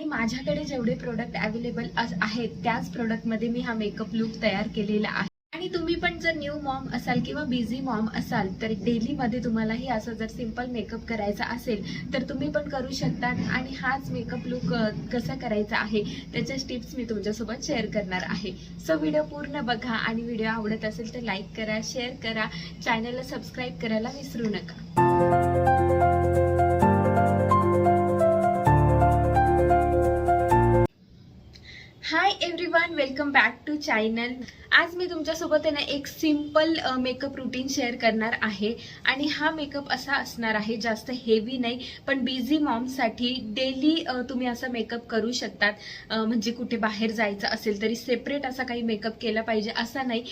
माझ्याकडे जेवढे product available आहेत त्याच प्रोडक्टमध्ये मी हा मेकअप लुक तयार केलेला आहे। आणि तुम्ही पण जर न्यू मॉम असाल किंवा बिझी मॉम असाल तर डेलीमध्ये तुम्हालाही असं जर सिंपल मेकअप करायचा असेल तर तुम्ही पण करू शकतात। आणि हाच मेकअप लुक कसा करायचा आहे त्याच्या टिप्स मी तुमच्यासोबत शेअर करणार आहे। सो व्हिडिओ पूर्ण बघा आणि व्हिडिओ आवडत असेल तर लाईक करा, शेअर करा, चॅनलला सबस्क्राईब करायला विसरू नका। Hi everyone, welcome back to channel. आज मी तुमच्यासोबत ना एक सिंपल मेकअप रूटीन शेअर करणार आहे। आणि हा मेकअप असा असणार आहे, जास्त हेवी नाही पण बिझी मॉमसाठी डेली तुम्ही असा मेकअप करू शकतात। म्हणजे कुठे बाहेर जायचं असेल तरी सेपरेट असा काही मेकअप केला पाहिजे असा नाही।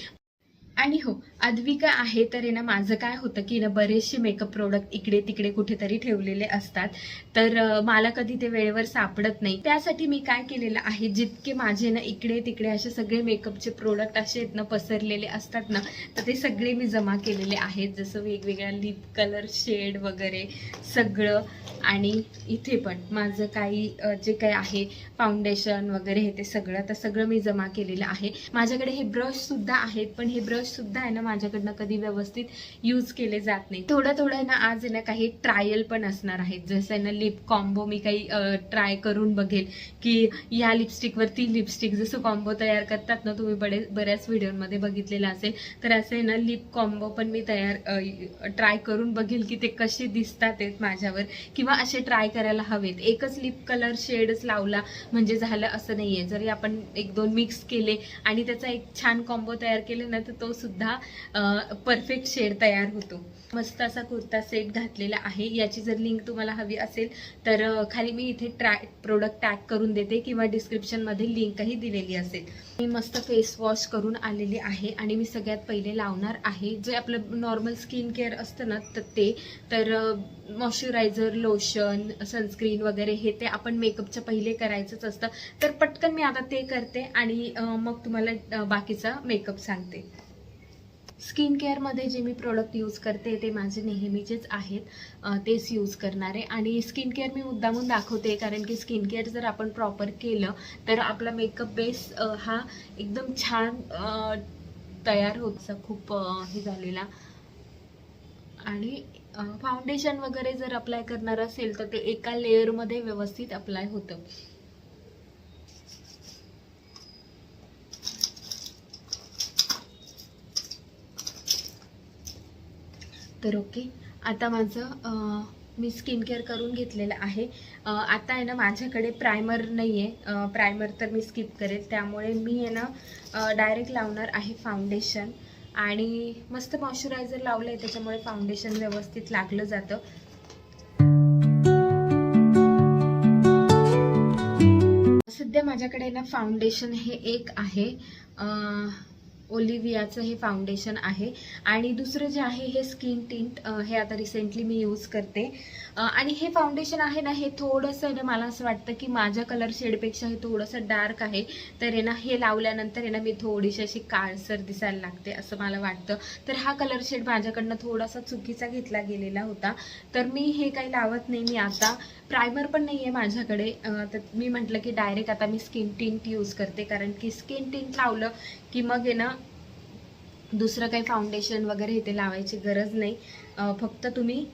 आणि हो, अद्विका आहे तर ना माझं काय होतं की ना बरेचसे मेकअप प्रोडक्ट इकडे तिकडे कुठेतरी ठेवलेले असतात, तर मला कधी ते वेळेवर सापडत नाही। त्यासाठी मी काय केलेलं आहे, जितके माझे ना इकडे तिकडे असे सगळे मेकअपचे प्रोडक्ट असे आहेत ना पसरलेले असतात ना, तर ते सगळे मी जमा केलेले आहेत। जसं वेगवेगळ्या लिप कलर शेड वगैरे सगळं। आणि इथे पण माझं काही जे काही आहे फाउंडेशन वगैरे हे ते सगळं मी जमा केलेलं आहे। माझ्याकडे हे ब्रश सुद्धा आहेत, पण हे ब्रश सुद्धा आहे ना माझ्याकडनं कधी व्यवस्थित यूज केले जात नाही। थोडं ना आज आहे ना काही ट्रायल पण असणार आहेत। जसं आहे ना लिप कॉम्बो मी काही ट्राय करून बघेल की या लिपस्टिकवर ती लिपस्टिक जसं कॉम्बो तयार करतात ना, तुम्ही बऱ्याच व्हिडिओमध्ये बघितलेलं असेल, तर असं आहे ना लिप कॉम्बो पण मी ट्राय करून बघेल की ते कसे दिसतात माझ्यावर, किंवा असे ट्राय करायला हवेत। एकच लिप कलर शेडच लावला म्हणजे झालं असं नाहीये। जरी आपण एक दोन मिक्स केले आणि त्याचा एक छान कॉम्बो तयार केले ना, तर तो सुद्धा परफेक्ट शेड तयार होतो। मस्त असा कुर्ता सेट घातलेला आहे। याची जर लिंक तुम्हाला हवी असेल तर खाली मी इथे प्रोडक्ट टॅग करून देते किंवा डिस्क्रिप्शन मध्ये लिंकही दिलेली असेल। मी मस्त फेस वॉश करून आलेली आहे आणि मी सगळ्यात पहिले लावणार आहे जे आपलं नॉर्मल स्किन केअर असतं ना, तर मॉइश्चरायझर, लोशन, सनस्क्रीन वगैरे हे ते आपण मेकअपच्या पहिले करायचंच असतं। तर पटकन मी आता ते करते आणि मग तुम्हाला बाकीचा मेकअप सांगते। स्किन केअरमध्ये जे मी प्रोडक्ट यूज करते ते माझे नेहमीचेच आहेत, तेच यूज करणार आहे। आणि स्किन केअर मी मुद्दामून दाखवते कारण की स्किन केअर जर आपण प्रॉपर केलं तर आपला मेकअप बेस हा एकदम छान तयार होतो, खूप हे झालेला। आणि फाउंडेशन वगैरे जर अप्लाय करणार असेल तर ते एका लेअरमध्ये व्यवस्थित अप्लाय होतं। तर ओके, आता माझं मी स्किन केअर करून घेतलेलं आहे। आता आहे ना माझ्याकडे प्रायमर नाही आहे, प्रायमर तर मी स्किप करेल, त्यामुळे मी आहे ना डायरेक्ट लावणार आहे फाउंडेशन। आणि मस्त मॉइश्चरायझर लावलं आहे त्याच्यामुळे फाउंडेशन व्यवस्थित लागलं जातं। सध्या माझ्याकडे ना फाउंडेशन हे एक आहे, ओलिव्हियाचं हे फाउंडेशन आहे। आणि दुसरं जे आहे हे स्किन टिंट, हे आता रिसेंटली मी यूज करते। आणि हे फाउंडेशन आहे ना, हे थोडंसं ना मला असं वाटतं की माझ्या कलर शेडपेक्षा हे थोडंसं डार्क आहे, तर आहे ना हे लावल्यानंतर आहे ना मी थोडीशी अशी काळसर दिसायला लागते असं मला वाटतं। तर हा कलर शेड माझ्याकडनं थोडासा चुकीचा घेतला गेलेला होता, तर मी हे काही लावत नाही। मी आता प्रायमर पण नाही आहे माझ्याकडे, तर मी म्हटलं की डायरेक्ट आता मी स्किन टिंट यूज करते, कारण की स्किन टिंट लावलं की मग आहे ना दुसरं काही फाउंडेशन वगैरे इथे लावायची गरज नाही। फक्त तुम्ही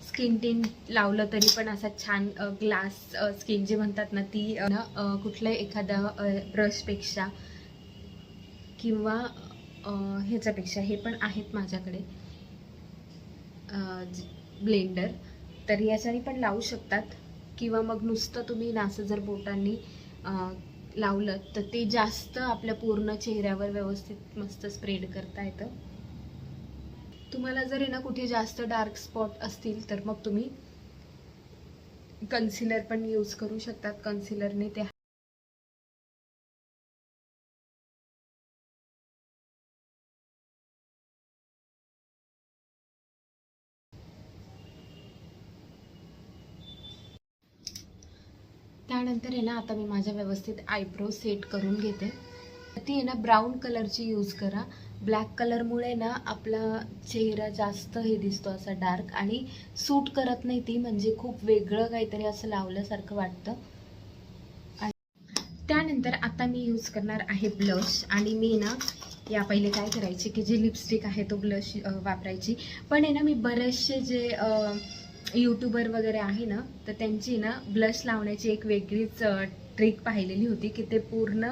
स्किन टिंट लावलं तरी पण असा छान ग्लास स्किन जे म्हणतात ना, ती कुठल्या एखाद्या ब्रशपेक्षा किंवा ह्याच्यापेक्षा, हे पण आहेत माझ्याकडे ब्लेंडर, तर याच्याने पण लावू शकतात। किंवा मग नुसतं तुम्ही नासं जर बोटांनी लावलं तर ते जास्त आपल्या पूर्ण चेहऱ्यावर व्यवस्थित मस्त स्प्रेड करता येतं। तुम्हाला जर आहे ना कुठे जास्त डार्क स्पॉट असतील तर मग तुम्ही कन्सिलर पण यूज करू शकतात। कन्सिलरने ते त्यानंतर आहे ना आता मी माझ्या व्यवस्थित आयब्रो सेट करून घेते। ती आहे ना ब्राऊन कलरची यूज करा। ब्लॅक कलरमुळे ना आपला चेहरा जास्त हे दिसतो असा डार्क, आणि सूट करत नाही ती, म्हणजे खूप वेगळं काहीतरी असं लावल्यासारखं वाटतं। त्यानंतर आता मी यूज करणार आहे ब्लश. आणि मी ना या पहिले काय करायचे की जे लिपस्टिक आहे तो ब्लश वापरायची. पण आहे ना मी बरेचसे जे यूट्यूबर वगैरे आहे ना तर त्यांची ना ब्लश लावण्याची एक वेगळीच ट्रिक पाहिलेली होती की ते पूर्ण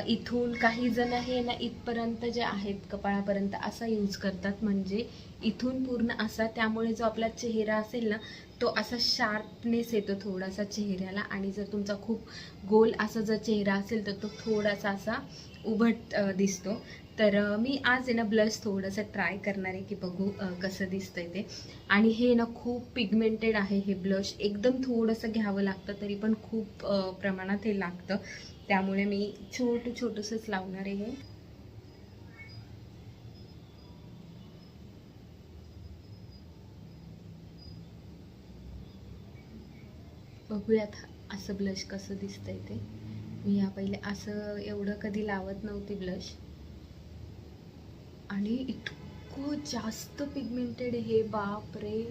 इथून काही जण हे ना इथपर्यंत जे आहेत कपाळापर्यंत असा यूज करतात, म्हणजे इथून पूर्ण असा. त्यामुळे जो आपला चेहरा असेल ना तो असा शार्पनेस येतो थोडासा चेहऱ्याला. आणि जर तुमचा खूप गोल असा जर चेहरा असेल तर तो थोडासा असा उभट दिसतो. तर मी आज आहे ना ब्लश थोडंसं ट्राय करणार आहे की बघू कसं दिसतंय ते. आणि हे ना खूप पिगमेंटेड आहे हे ब्लश. एकदम थोडंसं घ्यावं लागतं तरी पण खूप प्रमाणात हे लागतं. त्यामुळे मी छोटंसंच लावणार आहे हे. बघूयात असं ब्लश कसं दिसतंय ते. मी या पहिले असं एवढं कधी लावत नव्हती ब्लश. आणि इतकं जास्त पिगमेंटेड हे, बाप रे.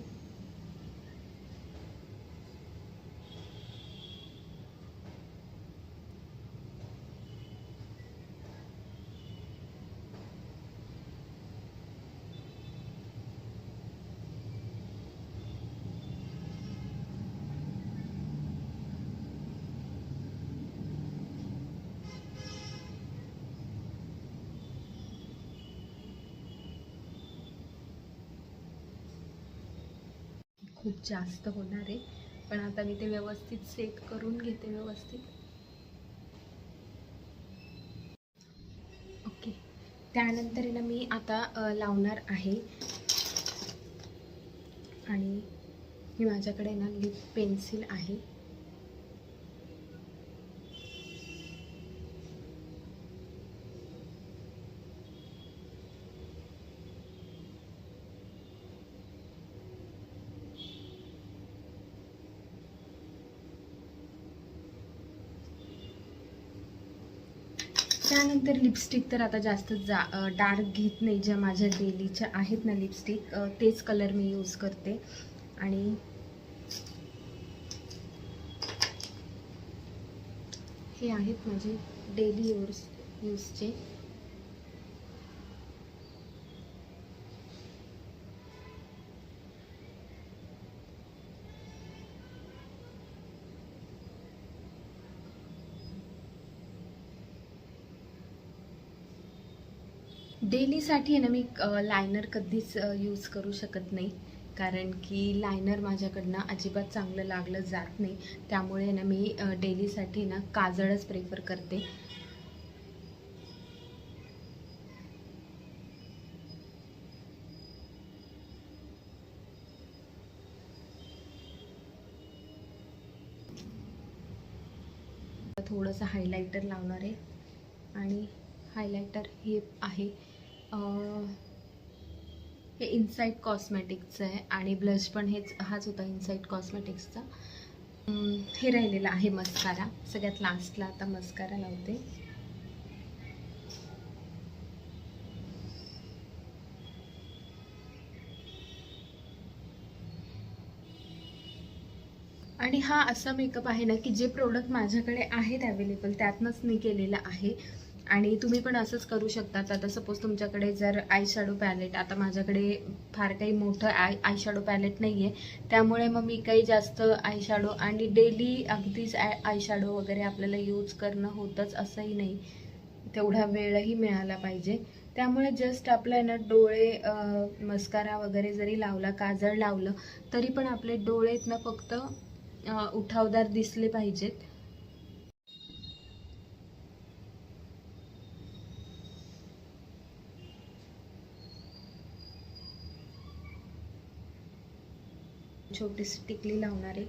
खूप जास्त होणार आहे पण आता मी ते व्यवस्थित सेट करून घेते व्यवस्थित. ओके, त्यानंतर ना मी आता लावणार आहे. आणि ही माझ्याकडे ना लिप पेन्सिल आहे. त्यानंतर लिपस्टिक तर आता जास्त डार्क घेत नाही. ज्या माझ्या डेलीच्या आहेत ना लिपस्टिक तेच कलर मी यूज करते. आणि हे आहेत माझे डेली यूजचे. डेलीसाठी ना मी लायनर कधीच यूज करू शकत नाही, कारण की लायनर माझ्याकडनं अजिबात चांगलं लागलं जात नाही. त्यामुळे ना मी डेलीसाठी ना काजळच प्रेफर करते. थोडंसं हायलायटर लावणार आहे. आणि हायलायटर हे आहे हे इनसाइड कॉस्मेटिक्सचं आहे. आणि ब्लश पण हाच होता इनसाइड कॉस्मेटिक्सचा. हे राहिलेलं आहे मस्कारा. सगळ्यात लास्टला आता मस्कारा लावते. आणि हा असा मेकअप आहे ना की जे प्रोडक्ट माझ्याकडे आहेत अवेलेबल त्यातनंच मी केलेलं आहे. आणि तुम्ही पण असंच करू शकता. आता सपोज तुमच्याकडे जर आय शॅडो पॅलेट, आता माझ्याकडे फार काही मोठं आय शॅडो पॅलेट नाही आहे, त्यामुळे मग मी काही जास्त आय शॅडो आणि डेली अगदीच आय शॅडो वगैरे आपल्याला यूज करणं होतंच असंही नाही, तेवढा वेळही मिळाला पाहिजे. त्यामुळे जस्ट आपल्या ना डोळे मस्कारा वगैरे जरी लावला, काजळ लावलं तरी पण आपले डोळेत ना फक्त उठावदार दिसले पाहिजेत. छोटीशी टिकली लावणार आहे.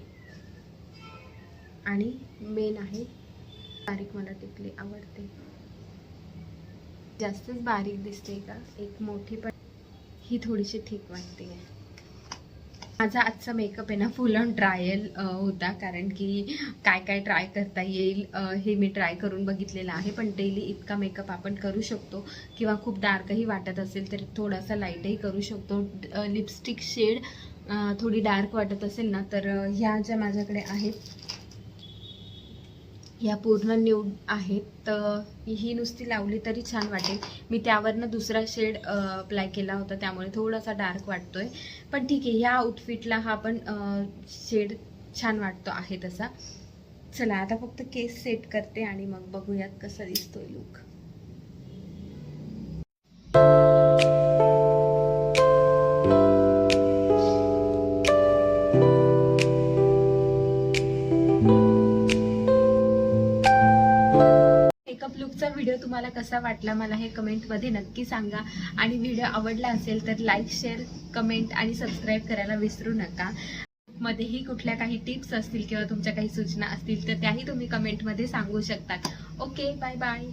आणि मेन आहे बारीक, मला टिकली आवडते. जास्तच बारीक दिसते का, एक मोठी पण ही थोडीशी ठीक वाटते. माझा आजचा मेकअप आहे ना फुल ऑन ट्रायल होता, कारण की काय काय ट्राय करता येईल हे मी ट्राय करून बघितलेलं आहे. पण डेली इतका मेकअप आपण करू शकतो, किंवा खूप डार्कही वाटत असेल तर थोडासा लाईटही करू शकतो. लिपस्टिक शेड थोडी डार्क वाटत असेल ना तर ह्या ज्या माझ्याकडे आहेत या पूर्ण न्यूड आहेत, तर ही नुसती लावली तरी छान वाटेल. मी त्यावरनं दुसरा शेड अप्लाय केला होता, त्यामुळे थोडासा डार्क वाटतोय. पण ठीक आहे, ह्या आउटफिटला हा पण शेड छान वाटतो आहे तसा. चला आता फक्त केस सेट करते आणि मग बघूयात कसा दिसतोय लुक. मेकअप लुकचा व्हिडिओ तुम्हाला कसा वाटला मला हे कमेंटमध्ये नक्की सांगा. आणि व्हिडिओ आवडला असेल तर लाईक, शेअर, कमेंट आणि सबस्क्राईब करायला विसरू नका. मध्येही कुठल्या काही टिप्स असतील किंवा तुमच्या काही सूचना असतील तर त्याही तुम्ही कमेंटमध्ये सांगू शकता. Okay, bye bye.